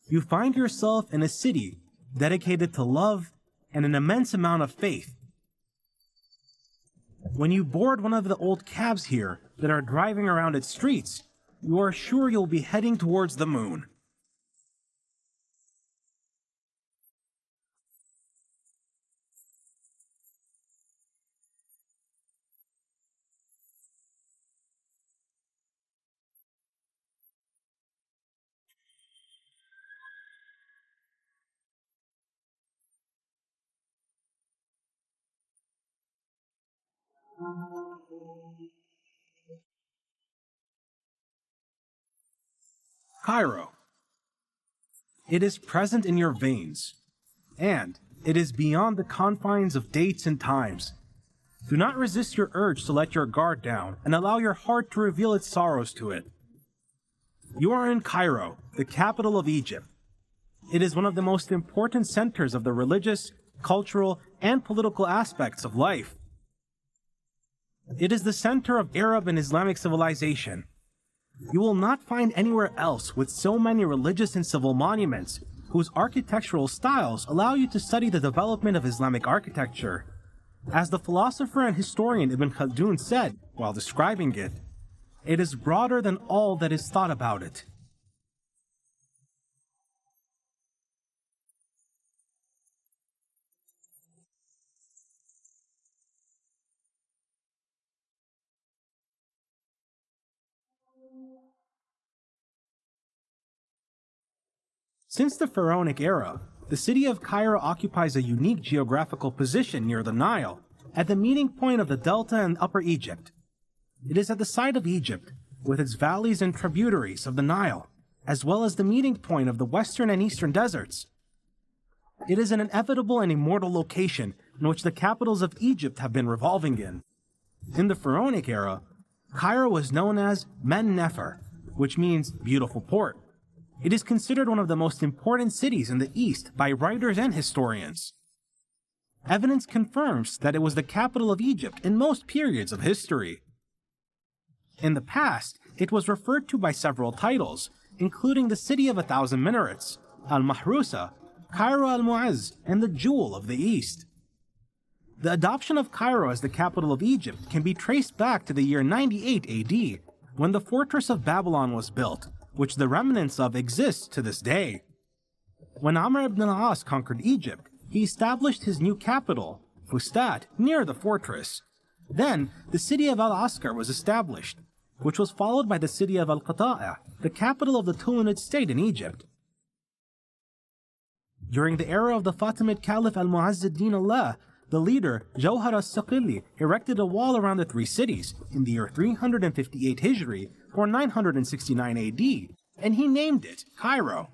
You find yourself in a city dedicated to love and an immense amount of faith. When you board one of the old cabs here that are driving around its streets, you are sure you'll be heading towards the moon. Cairo. It is present in your veins, and it is beyond the confines of dates and times. Do not resist your urge to let your guard down and allow your heart to reveal its sorrows to it. You are in Cairo, the capital of Egypt. It is one of the most important centers of the religious, cultural, and political aspects of life. It is the center of Arab and Islamic civilization. You will not find anywhere else with so many religious and civil monuments whose architectural styles allow you to study the development of Islamic architecture. As the philosopher and historian Ibn Khaldun said while describing it, it is broader than all that is thought about it. Since the Pharaonic era, the city of Cairo occupies a unique geographical position near the Nile, at the meeting point of the Delta and Upper Egypt. It is at the site of Egypt, with its valleys and tributaries of the Nile, as well as the meeting point of the western and eastern deserts. It is an inevitable and immortal location in which the capitals of Egypt have been revolving in. In the Pharaonic era, Cairo was known as Men Nefer, which means beautiful port. It is considered one of the most important cities in the East by writers and historians. Evidence confirms that it was the capital of Egypt in most periods of history. In the past, it was referred to by several titles, including the City of a Thousand Minarets, Al-Mahrusa, Cairo al-Mu'azz, and the Jewel of the East. The adoption of Cairo as the capital of Egypt can be traced back to the year 98 AD, when the fortress of Babylon was built, which the remnants of exist to this day. When Amr Ibn Al-As conquered Egypt, he established his new capital, Fustat, near the fortress. Then, the city of Al-Askar was established, which was followed by the city of Al-Qata'a, the capital of the Tulunid state in Egypt. During the era of the Fatimid Caliph Al-Mu'azz ad-Din Allah, the leader, Jawhar al-Saqili, erected a wall around the three cities in the year 358 Hijri, or 969 AD, and he named it Cairo.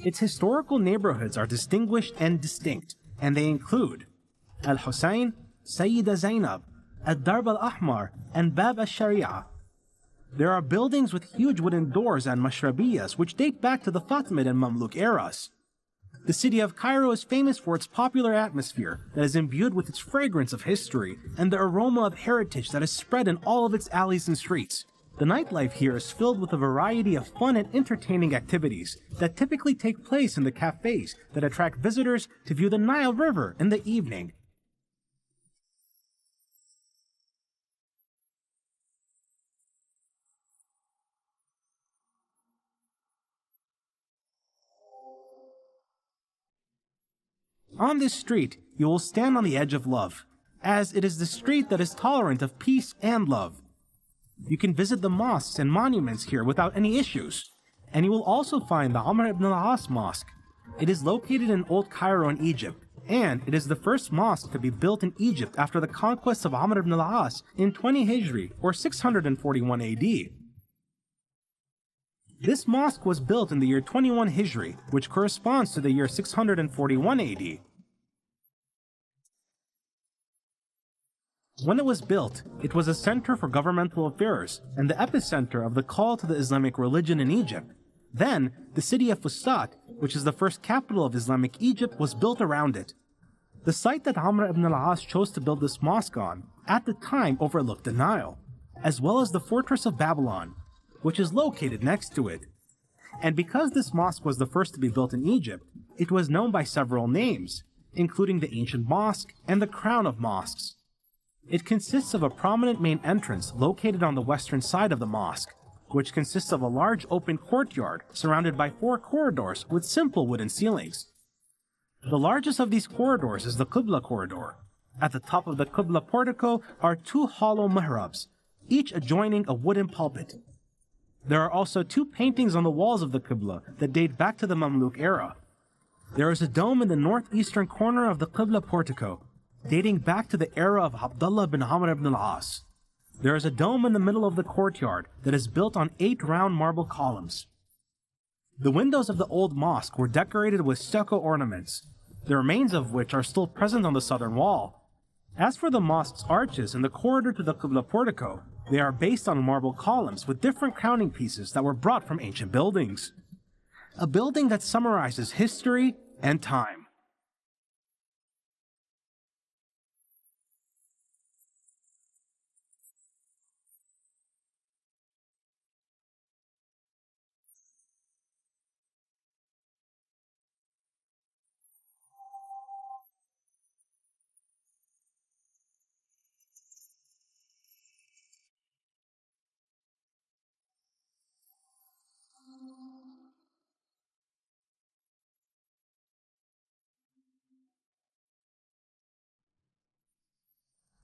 Its historical neighborhoods are distinguished and distinct, and they include Al-Hussein, Sayyida Zainab, Ad-Darb al-Ahmar, and Bab al-Sharia. There are buildings with huge wooden doors and mashrabiyas which date back to the Fatimid and Mamluk eras. The city of Cairo is famous for its popular atmosphere that is imbued with its fragrance of history and the aroma of heritage that is spread in all of its alleys and streets. The nightlife here is filled with a variety of fun and entertaining activities that typically take place in the cafes that attract visitors to view the Nile River in the evening. On this street, you will stand on the edge of love, as it is the street that is tolerant of peace and love. You can visit the mosques and monuments here without any issues. And you will also find the Amr Ibn Al-As Mosque. It is located in Old Cairo in Egypt, and it is the first mosque to be built in Egypt after the conquest of Amr Ibn Al-As in 20 Hijri or 641 AD. This mosque was built in the year 21 Hijri, which corresponds to the year 641 AD. When it was built, it was a center for governmental affairs and the epicenter of the call to the Islamic religion in Egypt. Then, the city of Fustat, which is the first capital of Islamic Egypt, was built around it. The site that Amr ibn al-As chose to build this mosque on, at the time overlooked the Nile, as well as the fortress of Babylon, which is located next to it. And because this mosque was the first to be built in Egypt, it was known by several names, including the Ancient Mosque and the Crown of Mosques. It consists of a prominent main entrance located on the western side of the mosque, which consists of a large open courtyard surrounded by 4 corridors with simple wooden ceilings. The largest of these corridors is the Qibla corridor. At the top of the Qibla portico are 2 hollow mihrabs, each adjoining a wooden pulpit. There are also 2 paintings on the walls of the Qibla that date back to the Mamluk era. There is a dome in the northeastern corner of the Qibla portico, dating back to the era of Abdullah bin Amr ibn al-As. There is a dome in the middle of the courtyard that is built on 8 round marble columns. The windows of the old mosque were decorated with stucco ornaments, the remains of which are still present on the southern wall. As for the mosque's arches in the corridor to the Qibla portico, they are based on marble columns with different crowning pieces that were brought from ancient buildings. A building that summarizes history and time.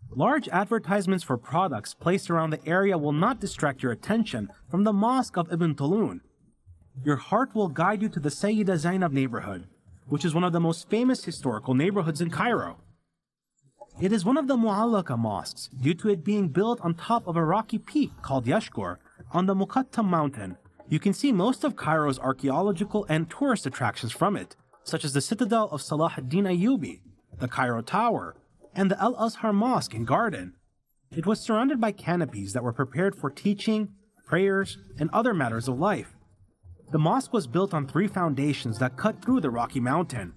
Large advertisements for products placed around the area will not distract your attention from the Mosque of Ibn Tulun. Your heart will guide you to the Sayyida Zainab neighborhood, which is one of the most famous historical neighborhoods in Cairo. It is one of the Mu'allaka mosques due to it being built on top of a rocky peak called Yashkur on the Muqattam mountain. You can see most of Cairo's archaeological and tourist attractions from it, such as the Citadel of Saladin Ayyubi, the Cairo Tower, and the Al-Azhar Mosque and garden. It was surrounded by canopies that were prepared for teaching, prayers, and other matters of life. The mosque was built on 3 foundations that cut through the rocky mountain.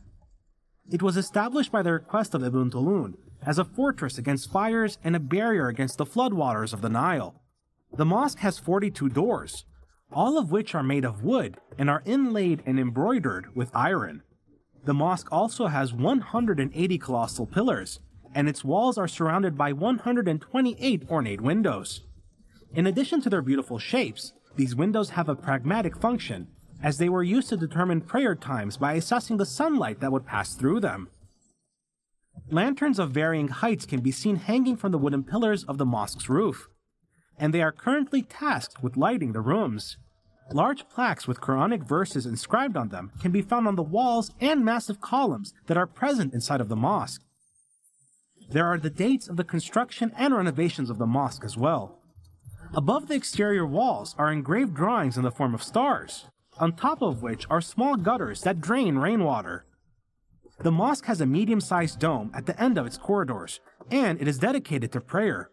It was established by the request of Ibn Tulun as a fortress against fires and a barrier against the floodwaters of the Nile. The mosque has 42 doors, all of which are made of wood and are inlaid and embroidered with iron. The mosque also has 180 colossal pillars, and its walls are surrounded by 128 ornate windows. In addition to their beautiful shapes, these windows have a pragmatic function, as they were used to determine prayer times by assessing the sunlight that would pass through them. Lanterns of varying heights can be seen hanging from the wooden pillars of the mosque's roof, and they are currently tasked with lighting the rooms. Large plaques with Quranic verses inscribed on them can be found on the walls and massive columns that are present inside of the mosque. There are the dates of the construction and renovations of the mosque as well. Above the exterior walls are engraved drawings in the form of stars, on top of which are small gutters that drain rainwater. The mosque has a medium-sized dome at the end of its corridors, and it is dedicated to prayer.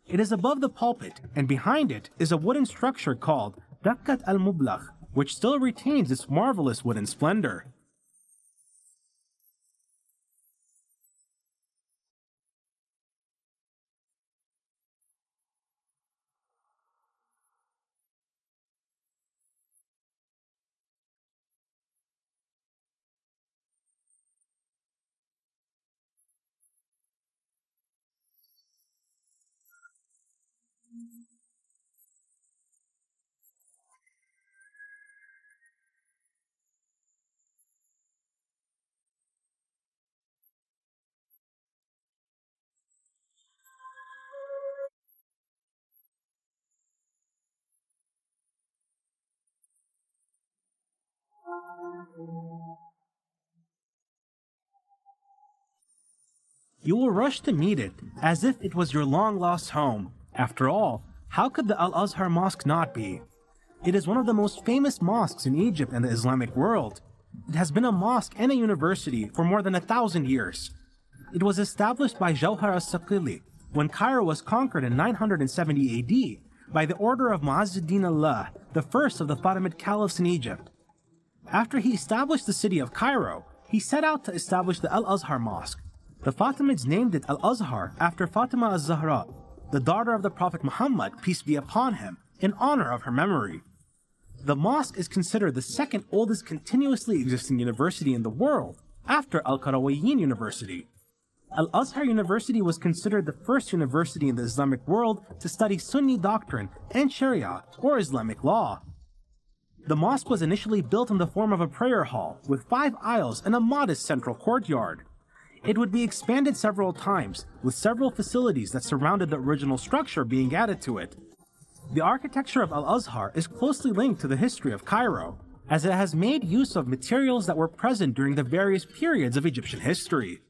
It is above the pulpit, and behind it is a wooden structure called Dakkat al-Mublagh, which still retains its marvelous wooden splendor. You will rush to meet it as if it was your long-lost home. After all, how could the Al-Azhar Mosque not be? It is one of the most famous mosques in Egypt and the Islamic world. It has been a mosque and a university for more than 1,000 years. It was established by Jawhar al-Saqili when Cairo was conquered in 970 AD by the order of Mu'azz-ad-Din Allah, the first of the Fatimid caliphs in Egypt. After he established the city of Cairo, he set out to establish the Al-Azhar Mosque. The Fatimids named it Al-Azhar after Fatima az-Zahra, the daughter of the Prophet Muhammad, peace be upon him, in honor of her memory. The mosque is considered the second oldest continuously existing university in the world, after Al-Qarawiyyin University. Al-Azhar University was considered the first university in the Islamic world to study Sunni doctrine and Sharia, or Islamic law. The mosque was initially built in the form of a prayer hall, with 5 aisles and a modest central courtyard. It would be expanded several times, with several facilities that surrounded the original structure being added to it. The architecture of Al-Azhar is closely linked to the history of Cairo, as it has made use of materials that were present during the various periods of Egyptian history.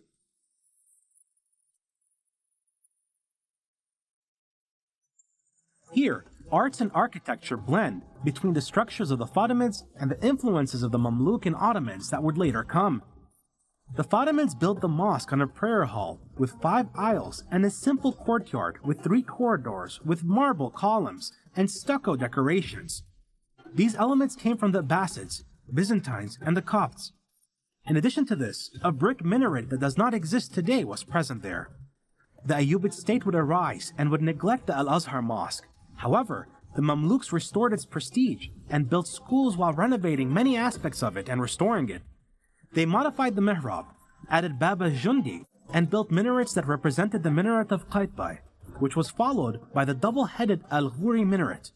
Here, arts and architecture blend between the structures of the Fatimids and the influences of the Mamluk and Ottomans that would later come. The Fatimids built the mosque on a prayer hall with 5 aisles and a simple courtyard with 3 corridors with marble columns and stucco decorations. These elements came from the Abbasids, Byzantines, and the Copts. In addition to this, a brick minaret that does not exist today was present there. The Ayyubid state would arise and would neglect the Al-Azhar Mosque. However, the Mamluks restored its prestige and built schools while renovating many aspects of it and restoring it. They modified the mihrab, added Bab al-Jundi, and built minarets that represented the minaret of Qaitbay, which was followed by the double-headed Al-Ghuri minaret.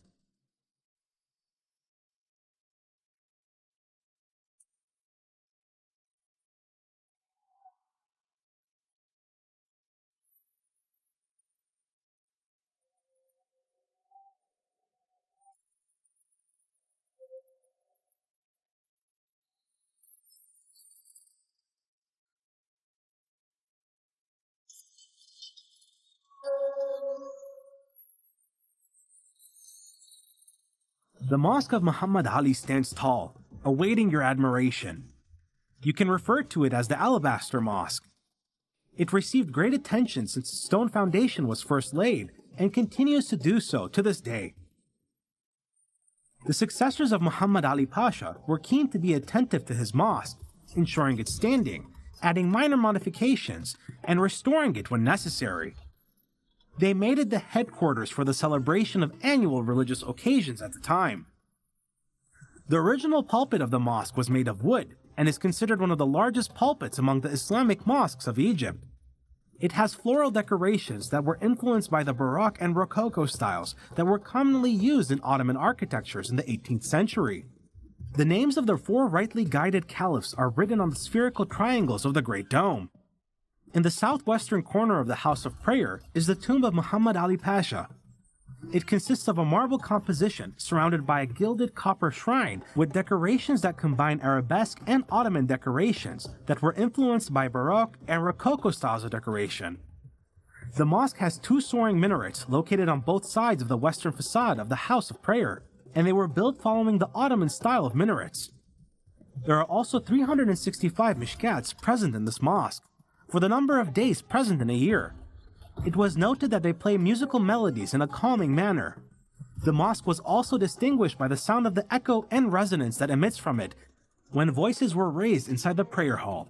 The Mosque of Muhammad Ali stands tall, awaiting your admiration. You can refer to it as the Alabaster Mosque. It received great attention since its stone foundation was first laid, and continues to do so to this day. The successors of Muhammad Ali Pasha were keen to be attentive to his mosque, ensuring its standing, adding minor modifications, and restoring it when necessary. They made it the headquarters for the celebration of annual religious occasions at the time. The original pulpit of the mosque was made of wood and is considered one of the largest pulpits among the Islamic mosques of Egypt. It has floral decorations that were influenced by the Baroque and Rococo styles that were commonly used in Ottoman architectures in the 18th century. The names of the 4 rightly guided caliphs are written on the spherical triangles of the Great Dome. In the southwestern corner of the House of Prayer is the tomb of Muhammad Ali Pasha. It consists of a marble composition surrounded by a gilded copper shrine with decorations that combine arabesque and Ottoman decorations that were influenced by Baroque and Rococo styles of decoration. The mosque has 2 soaring minarets located on both sides of the western facade of the House of Prayer, and they were built following the Ottoman style of minarets. There are also 365 mishkats present in this mosque, for the number of days present in a year. It was noted that they play musical melodies in a calming manner. The mosque was also distinguished by the sound of the echo and resonance that emits from it when voices were raised inside the prayer hall.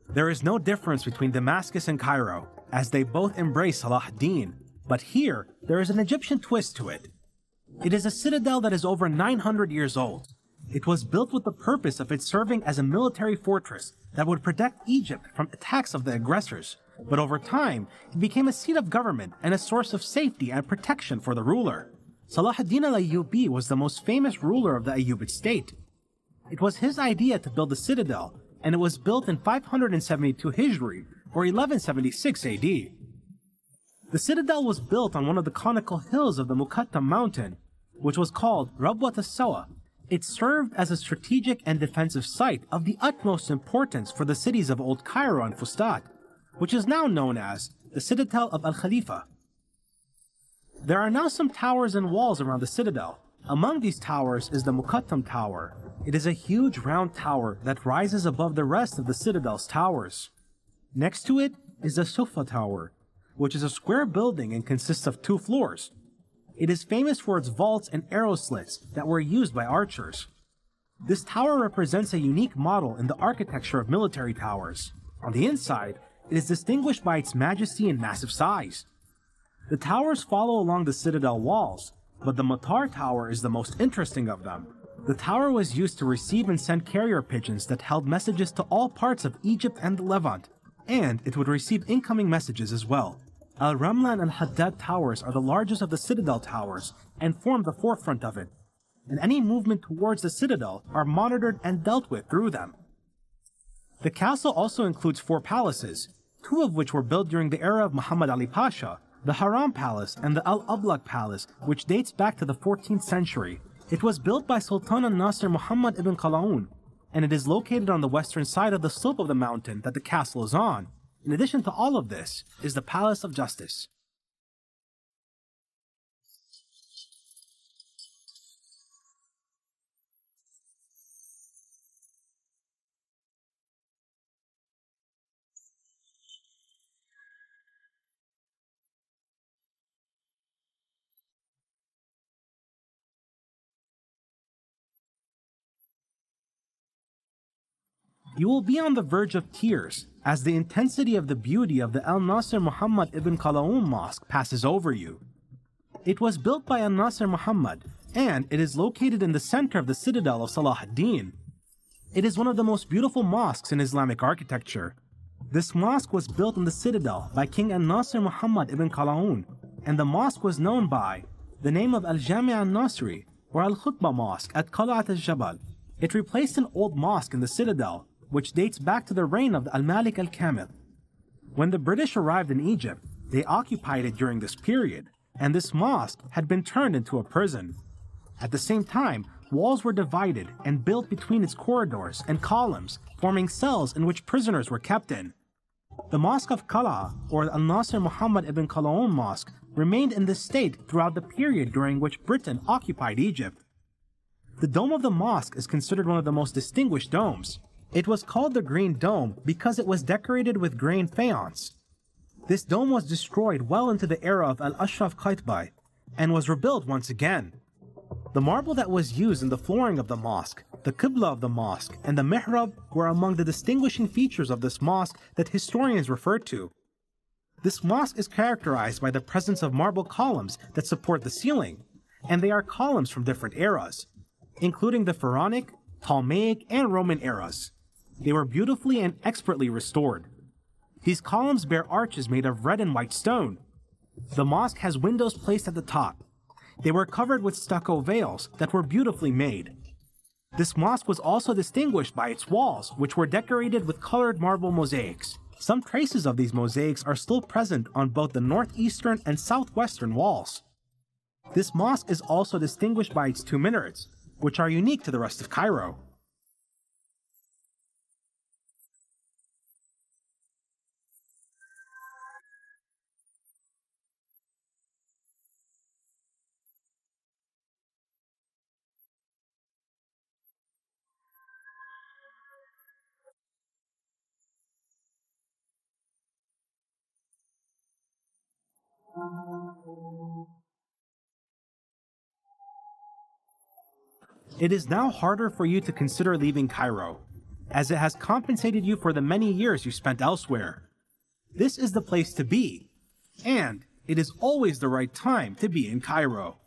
There is no difference between Damascus and Cairo, as they both embrace Salah ad-Din, but here there is an Egyptian twist to it. It is a citadel that is over 900 years old. It was built with the purpose of it serving as a military fortress that would protect Egypt from attacks of the aggressors, but over time, it became a seat of government and a source of safety and protection for the ruler. Salah ad-Din al-Ayyubi was the most famous ruler of the Ayyubid state. It was his idea to build the citadel, and it was built in 572 Hijri, or 1176 AD. The citadel was built on one of the conical hills of the Muqattam mountain, which was called Rabwat as-Sawa. It served as a strategic and defensive site of the utmost importance for the cities of Old Cairo and Fustat, which is now known as the Citadel of Al-Khalifa. There are now some towers and walls around the citadel. Among these towers is the Muqattam Tower. It is a huge round tower that rises above the rest of the citadel's towers. Next to it is the Sufa Tower, which is a square building and consists of 2 floors. It is famous for its vaults and arrow slits that were used by archers. This tower represents a unique model in the architecture of military towers. On the inside, it is distinguished by its majesty and massive size. The towers follow along the citadel walls, but the Matar Tower is the most interesting of them. The tower was used to receive and send carrier pigeons that held messages to all parts of Egypt and the Levant, and it would receive incoming messages as well. Al-Ramla and Al-Haddad towers are the largest of the citadel towers and form the forefront of it, and any movement towards the citadel are monitored and dealt with through them. The castle also includes 4 palaces, 2 of which were built during the era of Muhammad Ali Pasha, the Haram Palace and the Al-Ablaq Palace, which dates back to the 14th century. It was built by Sultan Al-Nasir Muhammad Ibn Tulun, and it is located on the western side of the slope of the mountain that the castle is on. In addition to all of this is the Palace of Justice. You will be on the verge of tears as the intensity of the beauty of the Al-Nasir Muhammad Ibn Tulun Mosque passes over you. It was built by Al-Nasir Muhammad, and it is located in the center of the Citadel of Saladin. It is one of the most beautiful mosques in Islamic architecture. This mosque was built in the citadel by King Al-Nasir Muhammad Ibn Tulun, and the mosque was known by the name of Al-Jami' al-Nasri or Al-Khutbah Mosque at Qal'at al-Jabal. It replaced an old mosque in the citadel, which dates back to the reign of the Al-Malik al-Kamil. When the British arrived in Egypt, they occupied it during this period, and this mosque had been turned into a prison. At the same time, walls were divided and built between its corridors and columns, forming cells in which prisoners were kept in. The Mosque of Qala, or the Al-Nasir Muhammad Ibn Tulun Mosque, remained in this state throughout the period during which Britain occupied Egypt. The dome of the mosque is considered one of the most distinguished domes. It was called the Green Dome because it was decorated with grain faience. This dome was destroyed well into the era of Al-Ashraf Qaitbay and was rebuilt once again. The marble that was used in the flooring of the mosque, the Qibla of the mosque, and the Mihrab were among the distinguishing features of this mosque that historians refer to. This mosque is characterized by the presence of marble columns that support the ceiling, and they are columns from different eras, including the Pharaonic, Ptolemaic, and Roman eras. They were beautifully and expertly restored. These columns bear arches made of red and white stone. The mosque has windows placed at the top. They were covered with stucco veils that were beautifully made. This mosque was also distinguished by its walls, which were decorated with colored marble mosaics. Some traces of these mosaics are still present on both the northeastern and southwestern walls. This mosque is also distinguished by its 2 minarets, which are unique to the rest of Cairo. It is now harder for you to consider leaving Cairo, as it has compensated you for the many years you spent elsewhere. This is the place to be, and it is always the right time to be in Cairo.